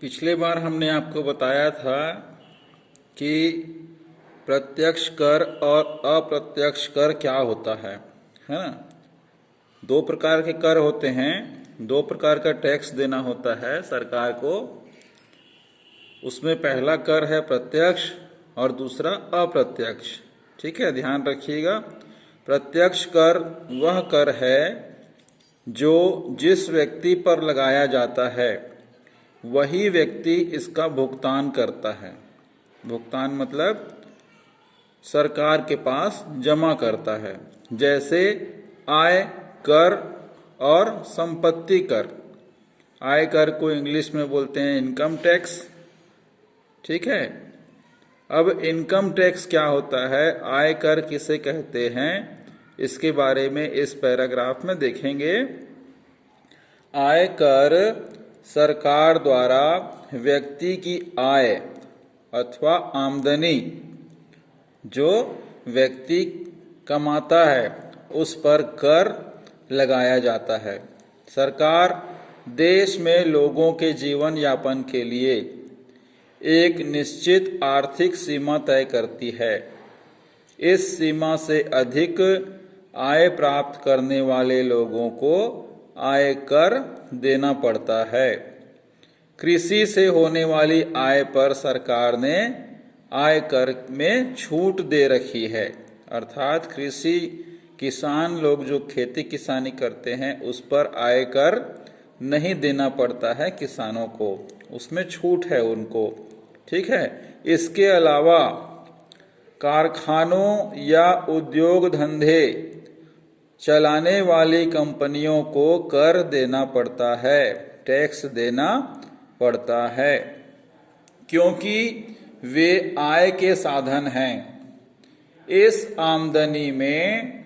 पिछले बार हमने आपको बताया था कि प्रत्यक्ष कर और अप्रत्यक्ष कर क्या होता है ना। दो प्रकार के कर होते हैं, दो प्रकार का टैक्स देना होता है सरकार को। उसमें पहला कर है प्रत्यक्ष और दूसरा अप्रत्यक्ष। ठीक है, ध्यान रखिएगा। प्रत्यक्ष कर वह कर है जो जिस व्यक्ति पर लगाया जाता है वही व्यक्ति इसका भुगतान करता है। भुगतान मतलब सरकार के पास जमा करता है, जैसे आय कर और संपत्ति कर। आय कर को इंग्लिश में बोलते हैं इनकम टैक्स। ठीक है, अब इनकम टैक्स क्या होता है, आय कर किसे कहते हैं, इसके बारे में इस पैराग्राफ में देखेंगे। आय कर सरकार द्वारा व्यक्ति की आय अथवा आमदनी जो व्यक्ति कमाता है उस पर कर लगाया जाता है। सरकार देश में लोगों के जीवन यापन के लिए एक निश्चित आर्थिक सीमा तय करती है। इस सीमा से अधिक आय प्राप्त करने वाले लोगों को आयकर देना पड़ता है। कृषि से होने वाली आय पर सरकार ने आयकर में छूट दे रखी है, अर्थात कृषि किसान लोग जो खेती किसानी करते हैं उस पर आयकर नहीं देना पड़ता है किसानों को, उसमें छूट है उनको। ठीक है, इसके अलावा कारखानों या उद्योग धंधे चलाने वाली कंपनियों को कर देना पड़ता है, टैक्स देना पड़ता है, क्योंकि वे आय के साधन हैं। इस आमदनी में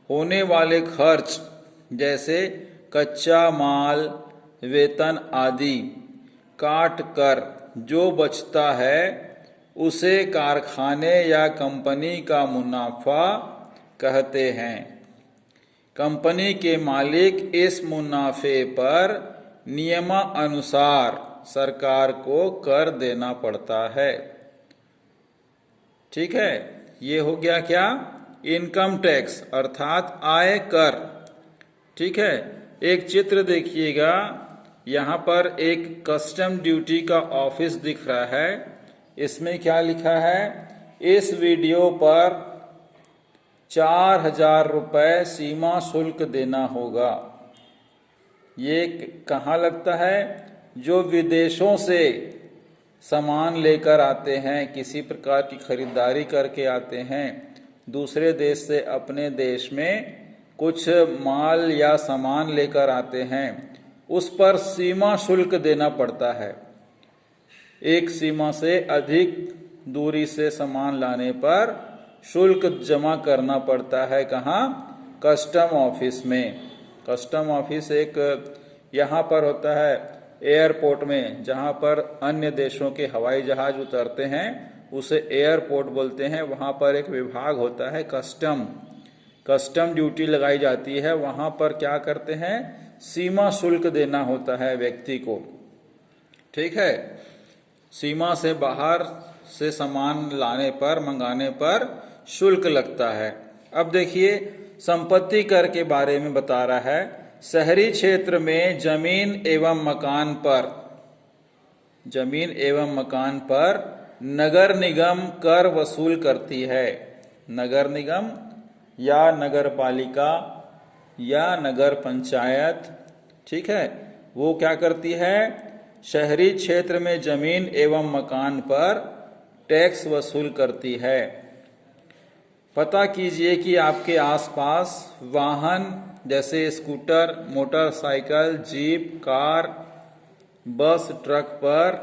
होने वाले खर्च जैसे कच्चा माल, वेतन आदि काट कर जो बचता है उसे कारखाने या कंपनी का मुनाफा कहते हैं। कंपनी के मालिक इस मुनाफे पर नियमानुसार सरकार को कर देना पड़ता है। ठीक है, ये हो गया क्या, इनकम टैक्स अर्थात आय कर। ठीक है, एक चित्र देखिएगा, यहाँ पर एक कस्टम ड्यूटी का ऑफिस दिख रहा है। इसमें क्या लिखा है, इस वीडियो पर 4000 रुपये सीमा शुल्क देना होगा। ये कहाँ लगता है, जो विदेशों से सामान लेकर आते हैं, किसी प्रकार की खरीदारी करके आते हैं, दूसरे देश से अपने देश में कुछ माल या सामान लेकर आते हैं, उस पर सीमा शुल्क देना पड़ता है। एक सीमा से अधिक दूरी से सामान लाने पर शुल्क जमा करना पड़ता है। कहाँ, कस्टम ऑफिस में। कस्टम ऑफिस एक यहाँ पर होता है एयरपोर्ट में, जहाँ पर अन्य देशों के हवाई जहाज उतरते हैं उसे एयरपोर्ट बोलते हैं। वहाँ पर एक विभाग होता है कस्टम ड्यूटी लगाई जाती है। वहाँ पर क्या करते हैं, सीमा शुल्क देना होता है व्यक्ति को। ठीक है, सीमा से बाहर से सामान लाने पर, मंगाने पर शुल्क लगता है। अब देखिए संपत्ति कर के बारे में बता रहा है। शहरी क्षेत्र में जमीन एवं मकान पर नगर निगम कर वसूल करती है। नगर निगम या नगर पालिका या नगर पंचायत, ठीक है, वो क्या करती है, शहरी क्षेत्र में जमीन एवं मकान पर टैक्स वसूल करती है। पता कीजिए कि आपके आसपास वाहन जैसे स्कूटर, मोटरसाइकिल, जीप, कार, बस, ट्रक पर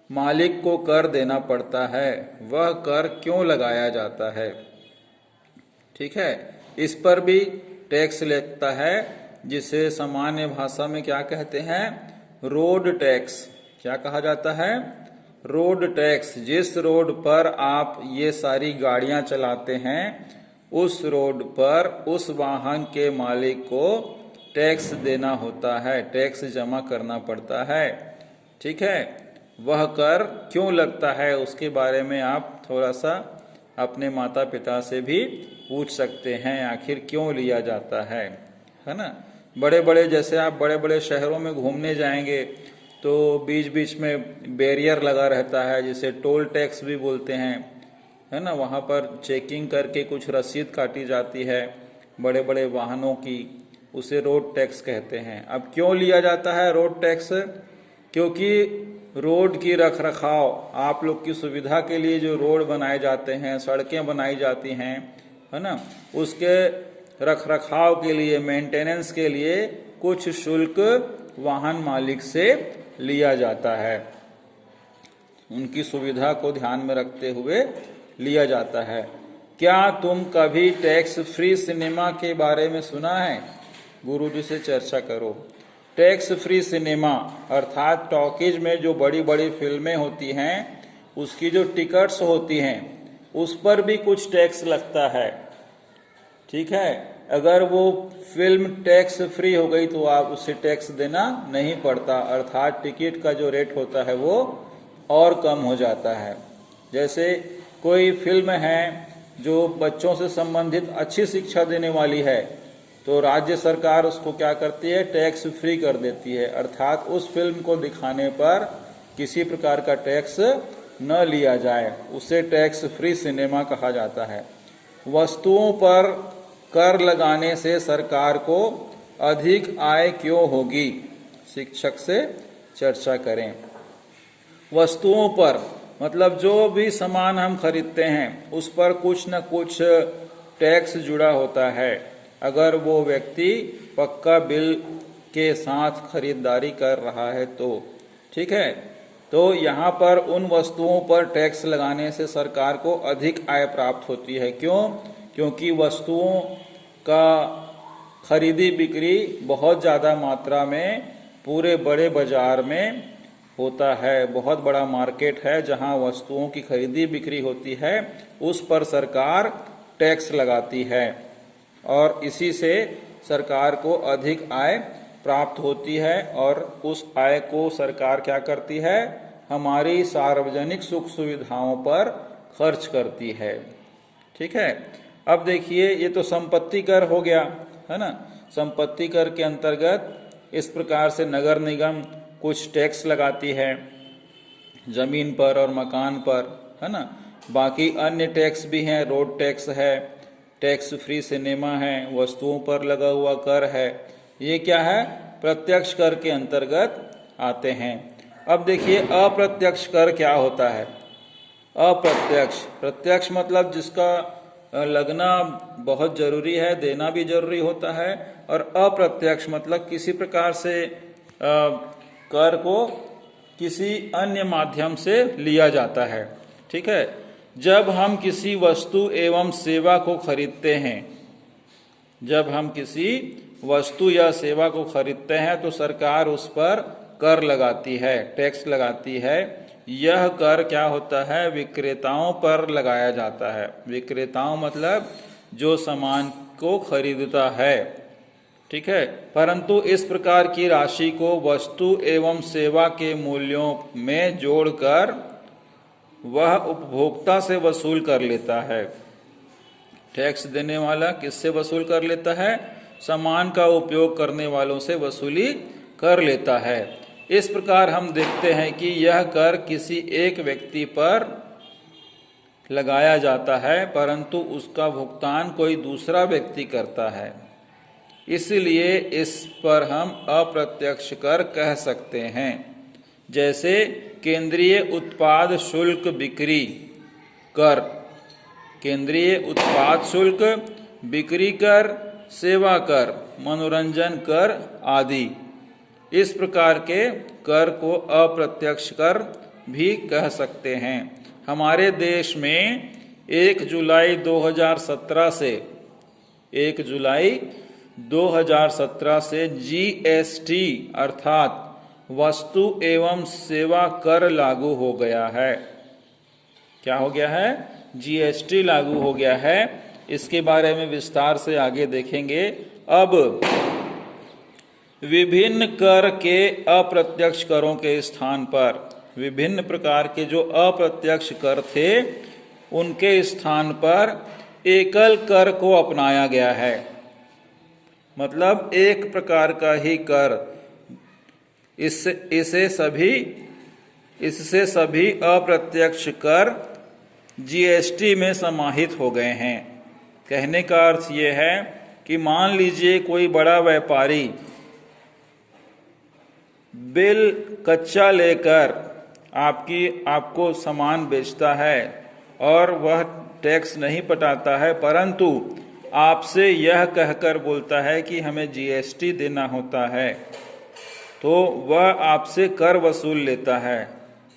मालिक को कर देना पड़ता है। वह कर क्यों लगाया जाता है? ठीक है, इस पर भी टैक्स लगता है, जिसे सामान्य भाषा में क्या कहते हैं, रोड टैक्स। क्या कहा जाता है, रोड टैक्स। जिस रोड पर आप ये सारी गाड़ियां चलाते हैं उस रोड पर उस वाहन के मालिक को टैक्स देना होता है, टैक्स जमा करना पड़ता है। ठीक है, वह कर क्यों लगता है उसके बारे में आप थोड़ा सा अपने माता पिता से भी पूछ सकते हैं, आखिर क्यों लिया जाता है ना। बड़े बड़े, जैसे आप बड़े बड़े शहरों में घूमने जाएंगे तो बीच बीच में बैरियर लगा रहता है, जिसे टोल टैक्स भी बोलते हैं, है ना। वहाँ पर चेकिंग करके कुछ रसीद काटी जाती है बड़े बड़े वाहनों की, उसे रोड टैक्स कहते हैं। अब क्यों लिया जाता है रोड टैक्स? क्योंकि रोड की रख रखाव, आप लोग की सुविधा के लिए जो रोड बनाए जाते हैं, सड़कें बनाई जाती हैं, है ना, उसके रख रखाव के लिए, मेंटेनेंस के लिए कुछ शुल्क वाहन मालिक से लिया जाता है, उनकी सुविधा को ध्यान में रखते हुए लिया जाता है। क्या तुम कभी टैक्स फ्री सिनेमा के बारे में सुना है? गुरुजी से चर्चा करो। टैक्स फ्री सिनेमा अर्थात टॉकीज में जो बड़ी बड़ी फिल्में होती हैं, उसकी जो टिकट्स होती हैं उस पर भी कुछ टैक्स लगता है, ठीक है। अगर वो फिल्म टैक्स फ्री हो गई तो आप उसे टैक्स देना नहीं पड़ता, अर्थात टिकट का जो रेट होता है वो और कम हो जाता है। जैसे कोई फिल्म है जो बच्चों से संबंधित अच्छी शिक्षा देने वाली है, तो राज्य सरकार उसको क्या करती है, टैक्स फ्री कर देती है, अर्थात उस फिल्म को दिखाने पर किसी प्रकार का टैक्स न लिया जाए, उसे टैक्स फ्री सिनेमा कहा जाता है। वस्तुओं पर कर लगाने से सरकार को अधिक आय क्यों होगी? शिक्षक से चर्चा करें। वस्तुओं पर मतलब जो भी सामान हम खरीदते हैं उस पर कुछ न कुछ टैक्स जुड़ा होता है, अगर वो व्यक्ति पक्का बिल के साथ खरीदारी कर रहा है तो, ठीक है। तो यहाँ पर उन वस्तुओं पर टैक्स लगाने से सरकार को अधिक आय प्राप्त होती है। क्यों? क्योंकि वस्तुओं का खरीदी बिक्री बहुत ज़्यादा मात्रा में पूरे बड़े बाजार में होता है, बहुत बड़ा मार्केट है जहाँ वस्तुओं की खरीदी बिक्री होती है, उस पर सरकार टैक्स लगाती है और इसी से सरकार को अधिक आय प्राप्त होती है और उस आय को सरकार क्या करती है, हमारी सार्वजनिक सुख सुविधाओं पर खर्च करती है, ठीक है। अब देखिए, ये तो संपत्ति कर हो गया, है ना। संपत्ति कर के अंतर्गत इस प्रकार से नगर निगम कुछ टैक्स लगाती है जमीन पर और मकान पर, है ना। बाकी अन्य टैक्स भी हैं, रोड टैक्स है, टैक्स फ्री सिनेमा है, वस्तुओं पर लगा हुआ कर है, ये क्या है, प्रत्यक्ष कर के अंतर्गत आते हैं। अब देखिए अप्रत्यक्ष कर क्या होता है। अप्रत्यक्ष, प्रत्यक्ष मतलब जिसका लगना बहुत जरूरी है, देना भी जरूरी होता है, और अप्रत्यक्ष मतलब किसी प्रकार से कर को किसी अन्य माध्यम से लिया जाता है, ठीक है। जब हम किसी वस्तु एवं सेवा को खरीदते हैं, जब हम किसी वस्तु या सेवा को खरीदते हैं तो सरकार उस पर कर लगाती है, टैक्स लगाती है। यह कर क्या होता है, विक्रेताओं पर लगाया जाता है। विक्रेताओं मतलब जो सामान को खरीदता है, ठीक है। परंतु इस प्रकार की राशि को वस्तु एवं सेवा के मूल्यों में जोड़कर वह उपभोक्ता से वसूल कर लेता है। टैक्स देने वाला किससे वसूल कर लेता है, सामान का उपयोग करने वालों से वसूली कर लेता है। इस प्रकार हम देखते हैं कि यह कर किसी एक व्यक्ति पर लगाया जाता है, परंतु उसका भुगतान कोई दूसरा व्यक्ति करता है, इसलिए इस पर हम अप्रत्यक्ष कर कह सकते हैं। जैसे केंद्रीय उत्पाद शुल्क बिक्री कर, केंद्रीय उत्पाद शुल्क, बिक्री कर, सेवा कर, मनोरंजन कर आदि। इस प्रकार के कर को अप्रत्यक्ष कर भी कह सकते हैं। हमारे देश में 1 जुलाई 2017 से 1 जुलाई 2017 से जीएसटी अर्थात वस्तु एवं सेवा कर लागू हो गया है। क्या हो गया है, जीएसटी लागू हो गया है। इसके बारे में विस्तार से आगे देखेंगे। अब विभिन्न कर के अप्रत्यक्ष करों के स्थान पर, विभिन्न प्रकार के जो अप्रत्यक्ष कर थे उनके स्थान पर एकल कर को अपनाया गया है। मतलब एक प्रकार का ही कर, इससे सभी अप्रत्यक्ष कर जीएसटी में समाहित हो गए हैं। कहने का अर्थ यह है कि मान लीजिए कोई बड़ा व्यापारी बिल कच्चा लेकर आपको सामान बेचता है और वह टैक्स नहीं पटाता है, परंतु आपसे यह कहकर बोलता है कि हमें जीएसटी देना होता है, तो वह आपसे कर वसूल लेता है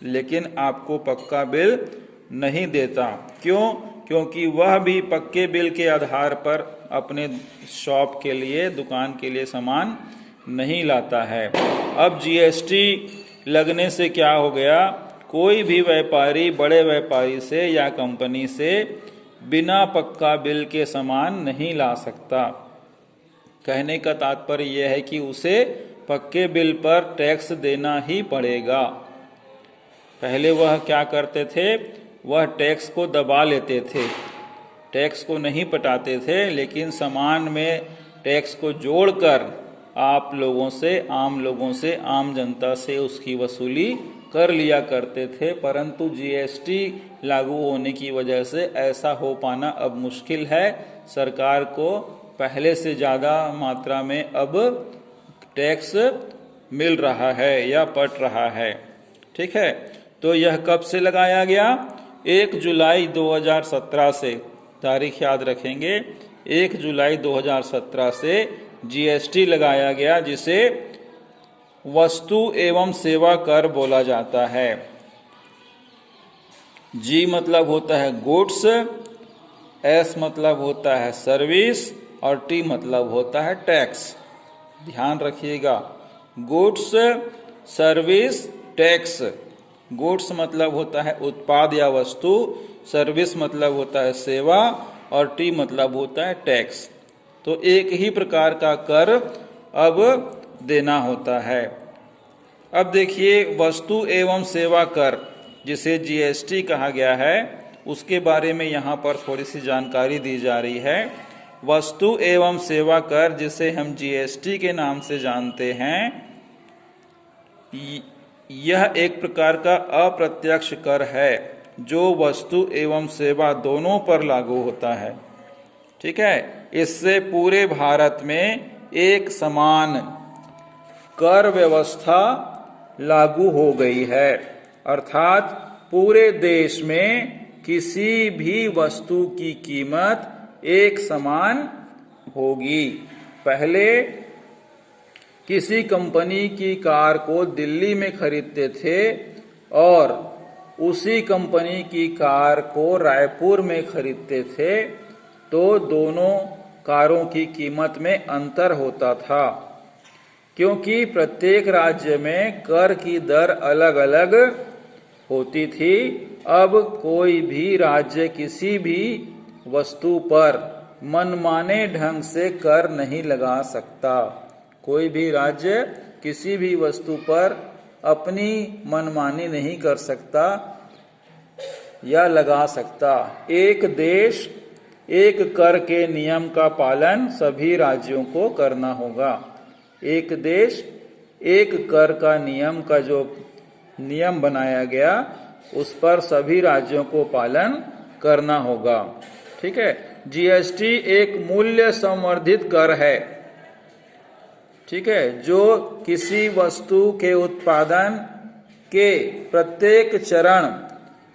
लेकिन आपको पक्का बिल नहीं देता। क्यों? क्योंकि वह भी पक्के बिल के आधार पर अपने शॉप के लिए, दुकान के लिए सामान नहीं लाता है। अब जीएसटी लगने से क्या हो गया, कोई भी व्यापारी बड़े व्यापारी से या कंपनी से बिना पक्का बिल के सामान नहीं ला सकता। कहने का तात्पर्य यह है कि उसे पक्के बिल पर टैक्स देना ही पड़ेगा। पहले वह क्या करते थे, वह टैक्स को दबा लेते थे, टैक्स को नहीं पटाते थे, लेकिन सामान में टैक्स को जोड़कर आप लोगों से, आम जनता से उसकी वसूली कर लिया करते थे। परंतु जीएसटी लागू होने की वजह से ऐसा हो पाना अब मुश्किल है। सरकार को पहले से ज़्यादा मात्रा में अब टैक्स मिल रहा है या पट रहा है। ठीक है, तो यह कब से लगाया गया? 1 जुलाई 2017 से, तारीख याद रखेंगे, 1 जुलाई 2017 से जीएसटी लगाया गया, जिसे वस्तु एवं सेवा कर बोला जाता है। जी मतलब होता है गुड्स, एस मतलब होता है सर्विस और टी मतलब होता है टैक्स। ध्यान रखिएगा, गुड्स, सर्विस, टैक्स। गुड्स मतलब होता है उत्पाद या वस्तु, सर्विस मतलब होता है सेवा और टी मतलब होता है टैक्स। तो एक ही प्रकार का कर अब देना होता है। अब देखिए, वस्तु एवं सेवा कर जिसे जीएसटी कहा गया है, उसके बारे में यहाँ पर थोड़ी सी जानकारी दी जा रही है। वस्तु एवं सेवा कर, जिसे हम जीएसटी के नाम से जानते हैं, यह एक प्रकार का अप्रत्यक्ष कर है जो वस्तु एवं सेवा दोनों पर लागू होता है। ठीक है, इससे पूरे भारत में एक समान कर व्यवस्था लागू हो गई है, अर्थात पूरे देश में किसी भी वस्तु की कीमत एक समान होगी। पहले किसी कंपनी की कार को दिल्ली में खरीदते थे और उसी कंपनी की कार को रायपुर में खरीदते थे, तो दोनों कारों की कीमत में अंतर होता था, क्योंकि प्रत्येक राज्य में कर की दर अलग अलग होती थी। अब कोई भी राज्य किसी भी वस्तु पर मनमाने ढंग से कर नहीं लगा सकता। कोई भी राज्य किसी भी वस्तु पर अपनी मनमानी नहीं कर सकता या लगा सकता। एक देश एक कर के नियम का पालन सभी राज्यों को करना होगा। एक देश एक कर का नियम का जो नियम बनाया गया, उस पर सभी राज्यों को पालन करना होगा। ठीक है, जीएसटी एक मूल्य संवर्धित कर है। ठीक है, जो किसी वस्तु के उत्पादन के प्रत्येक चरण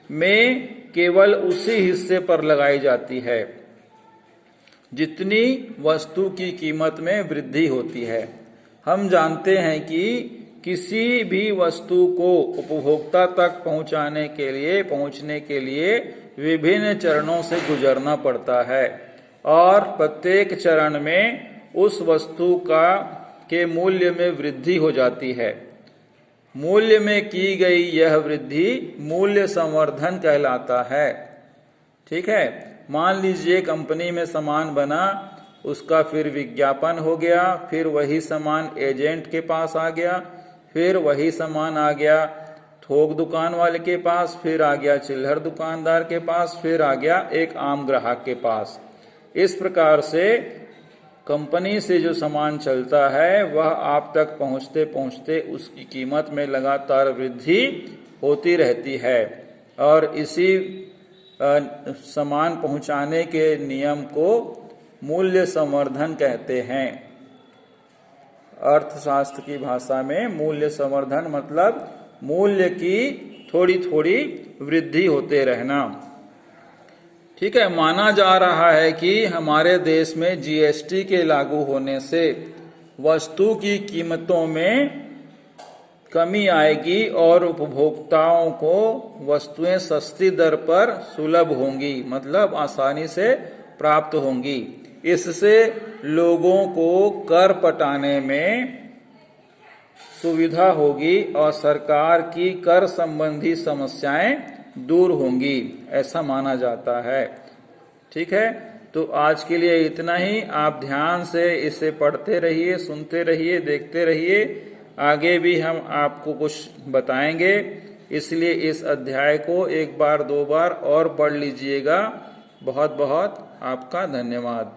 में केवल उसी हिस्से पर लगाई जाती है जितनी वस्तु की कीमत में वृद्धि होती है। हम जानते हैं कि किसी भी वस्तु को उपभोक्ता तक पहुंचने के लिए विभिन्न चरणों से गुजरना पड़ता है और प्रत्येक चरण में उस वस्तु के मूल्य में वृद्धि हो जाती है। मूल्य में की गई यह वृद्धि मूल्य संवर्धन कहलाता है। ठीक है, मान लीजिए कंपनी में सामान बना उसका फिर विज्ञापन हो गया, फिर वही सामान एजेंट के पास आ गया, फिर वही सामान आ गया थोक दुकान वाले के पास, फिर आ गया चिल्हर दुकानदार के पास, फिर आ गया एक आम ग्राहक के पास। इस प्रकार से कंपनी से जो सामान चलता है वह आप तक पहुंचते पहुंचते उसकी कीमत में लगातार वृद्धि होती रहती है, और इसी सामान पहुंचाने के नियम को मूल्य संवर्धन कहते हैं। अर्थशास्त्र की भाषा में मूल्य संवर्धन मतलब मूल्य की थोड़ी थोड़ी वृद्धि होते रहना। ठीक है, माना जा रहा है कि हमारे देश में जीएसटी के लागू होने से वस्तु की कीमतों में कमी आएगी और उपभोक्ताओं को वस्तुएं सस्ती दर पर सुलभ होंगी, मतलब आसानी से प्राप्त होंगी। इससे लोगों को कर पटाने में सुविधा होगी और सरकार की कर संबंधी समस्याएं दूर होंगी, ऐसा माना जाता है। ठीक है, तो आज के लिए इतना ही। आप ध्यान से इसे पढ़ते रहिए, सुनते रहिए, देखते रहिए। आगे भी हम आपको कुछ बताएंगे, इसलिए इस अध्याय को एक बार दो बार और पढ़ लीजिएगा। बहुत बहुत आपका धन्यवाद।